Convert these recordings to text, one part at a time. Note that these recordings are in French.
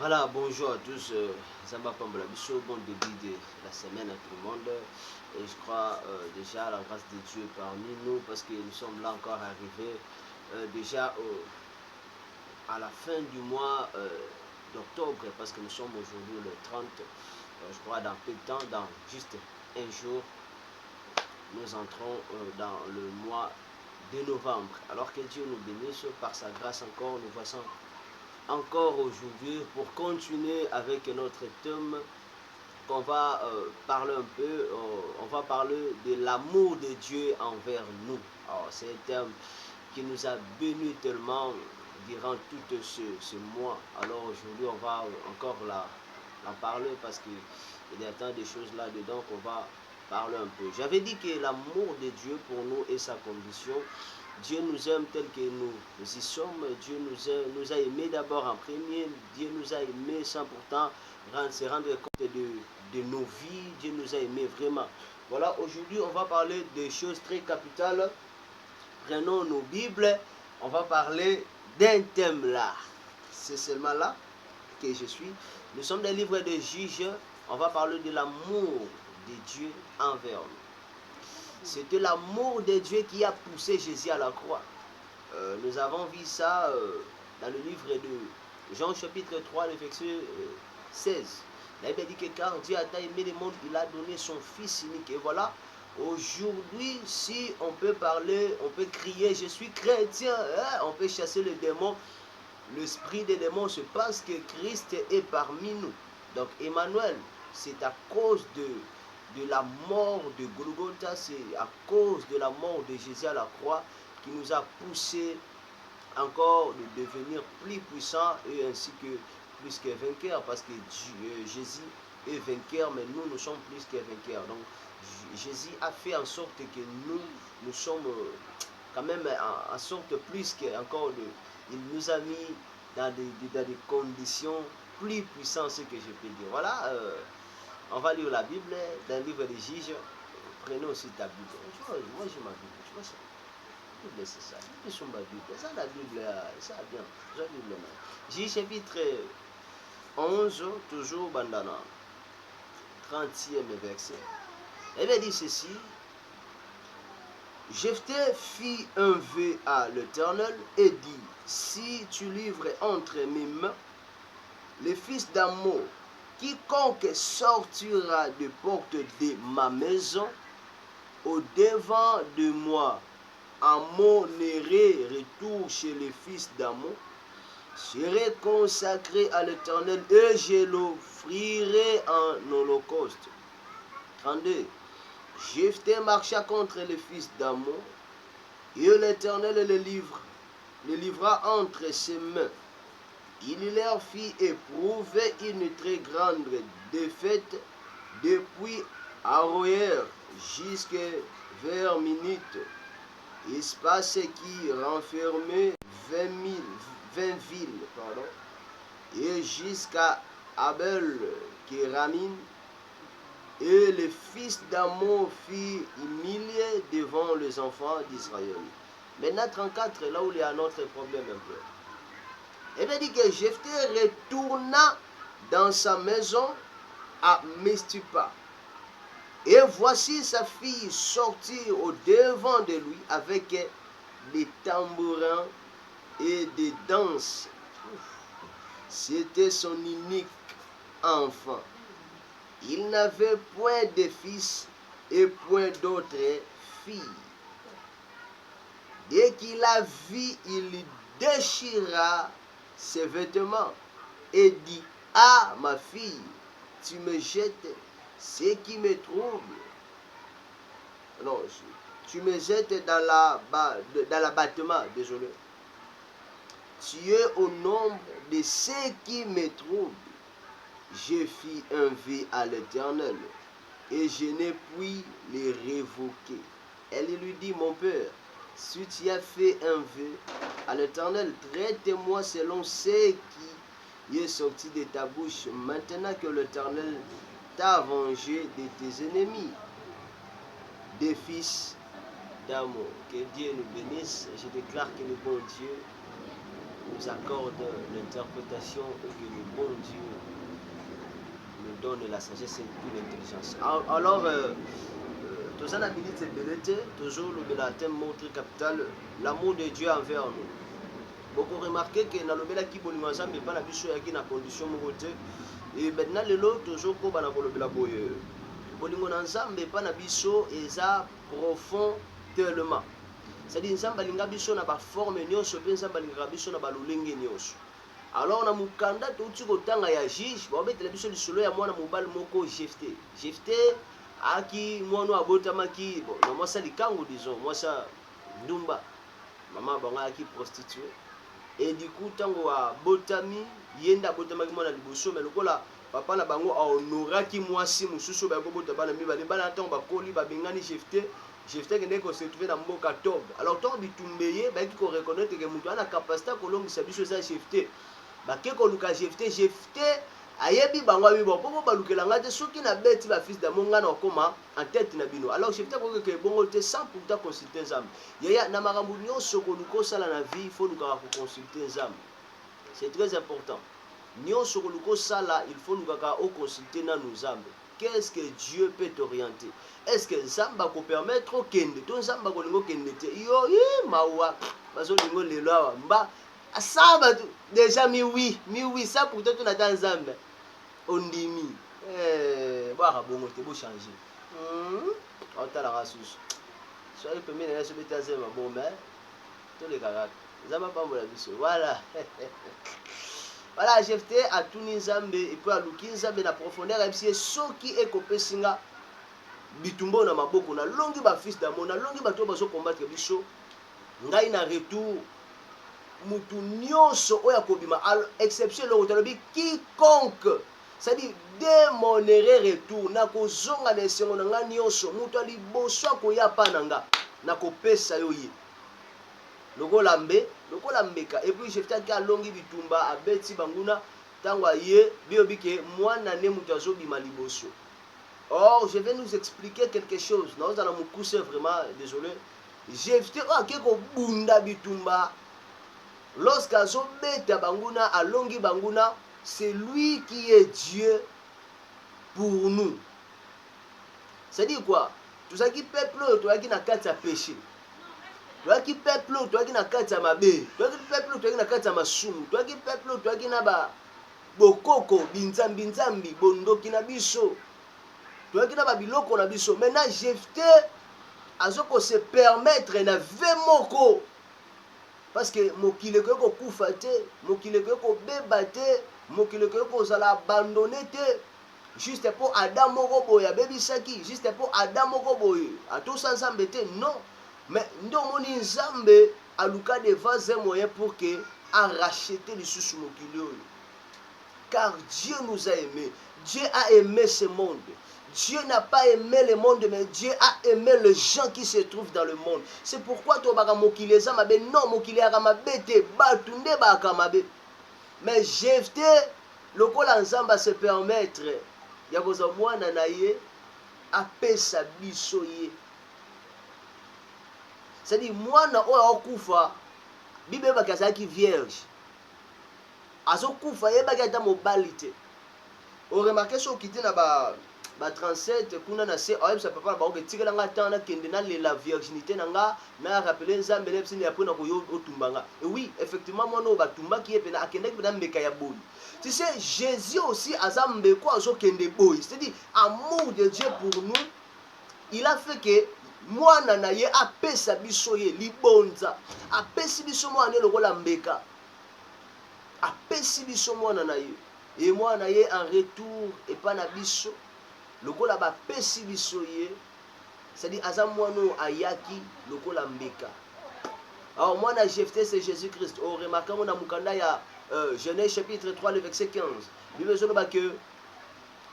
Voilà, bonjour à tous. Zamba Pambola Bisso, bon début de la semaine à tout le monde. Et je crois déjà à la grâce de Dieu parmi nous parce que nous sommes là encore arrivés déjà à la fin du mois d'octobre parce que nous sommes aujourd'hui le 30. Je crois dans peu de temps, dans juste un jour, nous entrons dans le mois de novembre. Alors que Dieu nous bénisse par sa grâce encore, nous voici encore aujourd'hui pour continuer avec notre thème qu'on va parler un peu, on va parler de l'amour de Dieu envers nous. Alors, c'est un thème qui nous a bénis tellement durant tout ce mois. Alors aujourd'hui, on va encore la parler parce qu'il y a tant de choses là-dedans qu'on va parler un peu. J'avais dit que l'amour de Dieu pour nous est sa condition. Dieu nous aime tel que nous y sommes. Dieu nous a aimés d'abord en premier. Dieu nous a aimés sans pourtant se rendre compte de nos vies. Dieu nous a aimés vraiment. Voilà, aujourd'hui, on va parler des choses très capitales. Prenons nos Bibles. On va parler d'un thème là. C'est seulement là que je suis. Nous sommes des livres de Juges. On va parler de l'amour de Dieu envers nous. C'était l'amour de Dieu qui a poussé Jésus à la croix. Nous avons vu ça dans le livre de Jean chapitre 3, le verset 16. La Bible dit que car Dieu a tant aimé le monde, il a donné son Fils unique. Et voilà, aujourd'hui, si on peut parler, on peut crier, je suis chrétien, hein, on peut chasser le démon. L'esprit des démons, c'est parce que Christ est parmi nous. Donc Emmanuel, c'est à cause de la mort de Golgotha, c'est à cause de la mort de Jésus à la croix qui nous a poussé encore de devenir plus puissants et ainsi que plus que vainqueurs parce que Jésus est vainqueur, mais nous sommes plus que vainqueurs. Donc Jésus a fait en sorte que nous sommes quand même en sorte plus que encore il nous a mis dans des conditions plus puissantes, ce que je peux dire. Voilà, on va lire la Bible dans le livre des Juges. Prenez aussi ta Bible. Moi j'ai ma Bible, tu vois ça. La Bible c'est ça. Ils sont ma Bible. Ça la Bible, ça bien. La Bible. Juges chapitre 11, toujours bandana. 30e verset. Elle a dit ceci. Jephthé fit un vœu à l'Éternel et dit, si tu livres entre mes mains les fils d'Ammon, quiconque sortira des portes de ma maison, au devant de moi, en mon retour chez les fils d'Ammon, serait consacré à l'Éternel et je l'offrirai en holocauste. 32. Jephthé marcha contre les fils d'Ammon, et l'Éternel le livra entre ses mains. Il leur fit éprouver une très grande défaite depuis Aroër jusqu'à vers Minute, espace qui renfermait 20 villes, et jusqu'à Abel Kéramine. Et les fils d'Ammon furent humiliés devant les enfants d'Israël. Maintenant, 34, là où il y a un autre problème un peu. Il veut dire que Jephthé retourna dans sa maison à Mistupa. Et voici sa fille sortie au devant de lui avec des tambourins et des danses. C'était son unique enfant. Il n'avait point de fils et point d'autres filles. Dès qu'il la vit, il déchira ses vêtements et dit, ah ma fille, tu me jettes ce qui me trouble. Non, tu me jettes dans l'abattement, désolé. Tu es au nombre de ce qui me trouble. Je fis un vœu à l'Éternel et je ne puis le révoquer. Elle lui dit, mon père, si tu as fait un vœu à l'Éternel, traite-moi selon ce qui est sorti de ta bouche, maintenant que l'Éternel t'a vengé de tes ennemis, des fils d'amour. Que Dieu nous bénisse. Je déclare que le bon Dieu nous accorde l'interprétation et que le bon Dieu nous donne la sagesse et l'intelligence. Alors, tous en habilité c'est belete, toujours le thème montre capital, l'amour de Dieu envers nous. Beaucoup remarqué que dans le bel qui bolingo ensemble pas la biso yaki na condition moko te. Et maintenant le lot toujours ko bana kolobela boye. Bolingo ensemble pas na biso eza profond tellement. C'est-à-dire nzamba linga biso na ba forme nyonso pe nzamba linga biso na ba lolenge nyonso. Alors na mukanda to uti kotanga ya juge ba betela biso lisolo ya mwana mobali moko Jefté. Jefté aki mwana abotamaki bon na mwasa likango disons mwasa ndumba mama banga aki prostituée. Et du coup tango wa botami yenda botamaki mwana liboso mais lokola papa na bango ahonoraki mwasi mususu ba ko bota bana mibale bana tango bakoli babengani Jefté. Jefté qui n'est se trouvé dans Mboka Tob. Alors, tant que bah, qui reconnaître que Moutou a la capacité de longue service à Jefté. Bah, qui est Jefté, Jefté, ayebi bangwa bi bon, pour baluke langa te soki na beti ba fils d'amonga na koma en tête na bino. Alors, Jefté ko que bongo te sans pourtant consulter Nzambe. Yaya na makambu nyonso ko luko sala na vie, il faut nous consulter Nzambe. C'est très important. Nyonso ko luko sala, il faut nous consulter na Nzambe. Qu'est-ce que Dieu peut t'orienter? Est-ce que Nzamba peut permettre au kende? Ton Nzamba kolingo kende te. Yo, mawa. Bazo lingo lelo awa. Mba, asaba déjà mi oui, ça pour toi tu n'attends Nzamba. Ondimi. Boire bongo te bo changer. On t'a la rasus. Soyez premier na so beta zema bon mais tous les gars. Nzamba pas mo la biso. Voilà. Voilà, Jefté a tout Nzambe et puis à luki Nzambe na profondeur MC soki ekopesinga bitumbo na maboko na longi ba fils d'amour na longi bato bazo combattre biso ngai na retour mutu nyonso oya kobima exception le otalobi quiconque c'est-à-dire dès mon retour na kozonga na esengo na nga nyonso mutu ali boso akoya pa na nga na kopesa yo ye lokola mbeka et puis Jefté ka longi bitumba abeti banguna tango ye biobike mwana ne mutu azobima liboso. Or je vais nous expliquer quelque chose. Nous allons me coucher vraiment désolé. Jefté ko bunda bitumba lorsqu'azo beta banguna alongi banguna c'est lui qui est Dieu pour nous. C'est dire quoi? Tout ça qui peuple toi qui na kati ya péché. Toi qui peuple, toi qui na kati ya mabe, toi qui peuple, toi qui na kati ya masumu, toi qui peuple, toi qui na ba bokoko, binzambi, bondoki na biso, toi qui na ba biloko na biso. Maintenant, Jefté, azoko se permettre na vemoko, parce que mokile ko kufa te, mokile ko beba te, mokile ko zala abandonné te, juste pour Adam moko boye, bebisaki, juste pour Adam moko boye, à tous ensemble te, non. Mais nous moni Nzambe aluka devant un moyen pour que a racheter les sous mokili. Car Dieu nous a aimés. Dieu a aimé ce monde. Dieu n'a pas aimé le monde, mais Dieu a aimé les gens qui se trouvent dans le monde. C'est pourquoi tu vas mokili zamabe non mokili aramabe te batunde ba kamabe. Mais Jefté lokola Nzamba se permettre ya kozamwana na ye apesa biso ye. C'est-à-dire, moi, na oya okufa, Bible bakazaki vierge. Azo kufa, yebaki ata mobali te. On remarque so kiti na ba 37 kuna na se oyeb sa papa ba oketikela nga tana kende na la virginité na nga na rappeler Nzambe le psini apona ko yo otumbanga. Et oui, effectivement moi no batumba ki epena akende ki na mbeka ya boy. Tu sais, Jésus aussi azambe ko azo kende boy. C'est-à-dire, amour de Dieu pour nous, il a fait que mwana na ye apesa biso ye libonza apesi biso mwana lokola mbeka apesi biso mwana na ye et mwana ye en retour et pas na biso lokola bapesi biso ye c'est-à-dire aza mwana ayaki lokola mbeka. Alors mwana Jefté c'est Jésus-Christ. On remarque na mukanda ya Genèse chapitre 3 le verset 15. Bible zoba que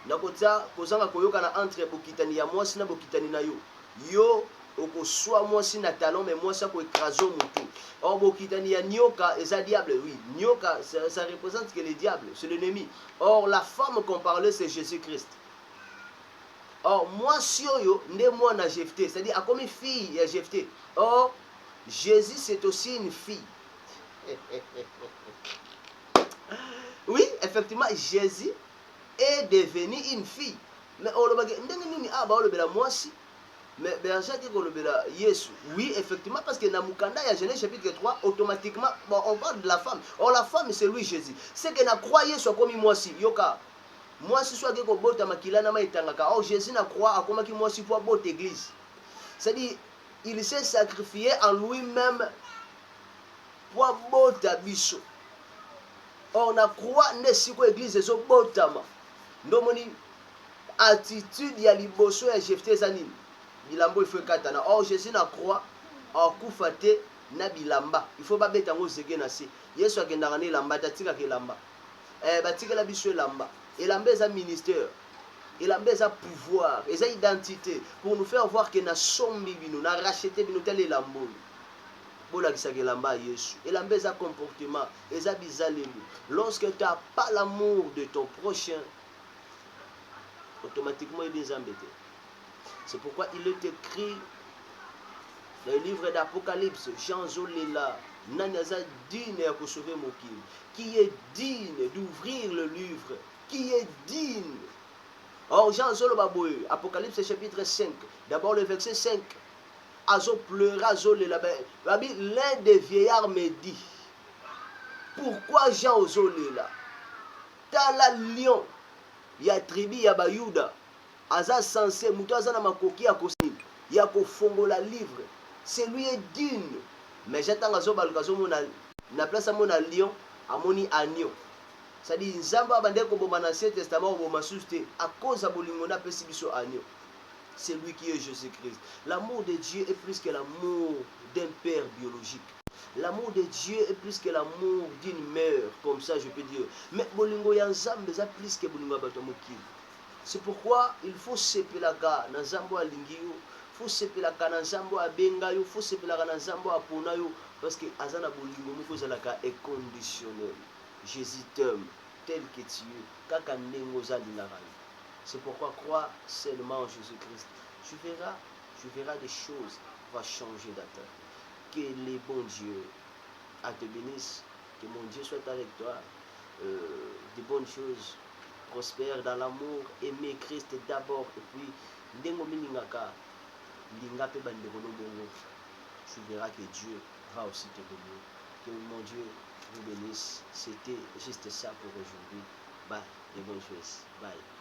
nakota kozanga koyoka na entre bokitani ya mwasi na bokitani na yo. Yo okoswa mwasi na talon mais mwasi ko écraser mutu. Or bokitani ya nyoka eza diable, oui. Nyoka ça représente que le diable, c'est l'ennemi. Or la femme qu'on parlait c'est Jésus-Christ. Or mwasi oyo nde mwana Jefté, c'est-à-dire a comme fille ya Jefté. Or Jésus c'est aussi une fille. Oui, effectivement, Jésus est devenu une fille. Mais on le mais oui, effectivement, parce que dans Mukanda, il y a Genèse chapitre 3, automatiquement, bon, on parle de la femme. Or, la femme, c'est lui Jésus. C'est que na croyé soit comme moi aussi. Yoka. Moi, si soit que bota makila na maitangaka. Or, Jésus na croit à comment moi aussi pour botte église. C'est-à-dire, il s'est sacrifié en lui-même pour bota biso. Or, na croit ne siko église so botama. Ndomoni attitude ya liboso ya Jephthé zanini. Bilambo il faut katana. Or Jésus na croix akufa te na bilamba. Il faut pas beta ngo zege na se. Yesu akendanga ne lamba tatika ke lamba. Batika la biso lamba. Elamba eza ministère. Elamba eza pouvoir, eza identité pour nous faire voir que na sombi bino, na racheter bino tel elambo. Bola ki ke lamba Yesu. Elamba eza comportement, eza bizalelo. Lorsque tu n'as pas l'amour de ton prochain, automatiquement il est embêté. C'est pourquoi il est écrit dans le livre d'Apocalypse, Jean Zolela, Nanyaza digne de sauver Mokim, qui est digne d'ouvrir le livre, qui est digne. Or, Jean Zolobaboy, Apocalypse chapitre 5, d'abord le verset 5, Azo pleura, Zolela, l'un des vieillards me dit, pourquoi Jean Zolela, t'as la lion, ya tribu ya Bayuda, aza censé muto aza na makoki ya kosini ya kofongola livre, c'est lui est digne. Mais j'attends azo balukazo mona na place mona lion amoni agneau. Ça dit nzamba abande ko bomba na Ancien Testament bo masuste à cause de bolingo na pesi biso agneau. C'est lui qui est Jésus-Christ. L'amour de Dieu est plus que l'amour d'un père biologique. L'amour de Dieu est plus que l'amour d'une mère, comme ça je peux dire. Mais bolingo ya nzambe za plus que bolingo bato mokili. C'est pourquoi il faut sepelaka na nzambo alingiyo, faut sepelaka na nzambo abengayo, faut sepelaka na nzambo aponayo, parce que azana bolingo moko zalaka inconditionnel. Jésus t'aime tel que tu es, kaka nengo zalingaka. C'est pourquoi crois seulement en Jésus-Christ. Tu verras des choses va changer d'attente. Que les bons dieux te bénissent, que mon Dieu soit avec toi, des bonnes choses. Prospère dans l'amour, aimer Christ d'abord, et puis ndengo miningaka linga pe bandeko no bongo. Tu verras que Dieu va aussi te bénir. Que mon Dieu vous bénisse. C'était juste ça pour aujourd'hui. Bye, les bonnes choses. Bye.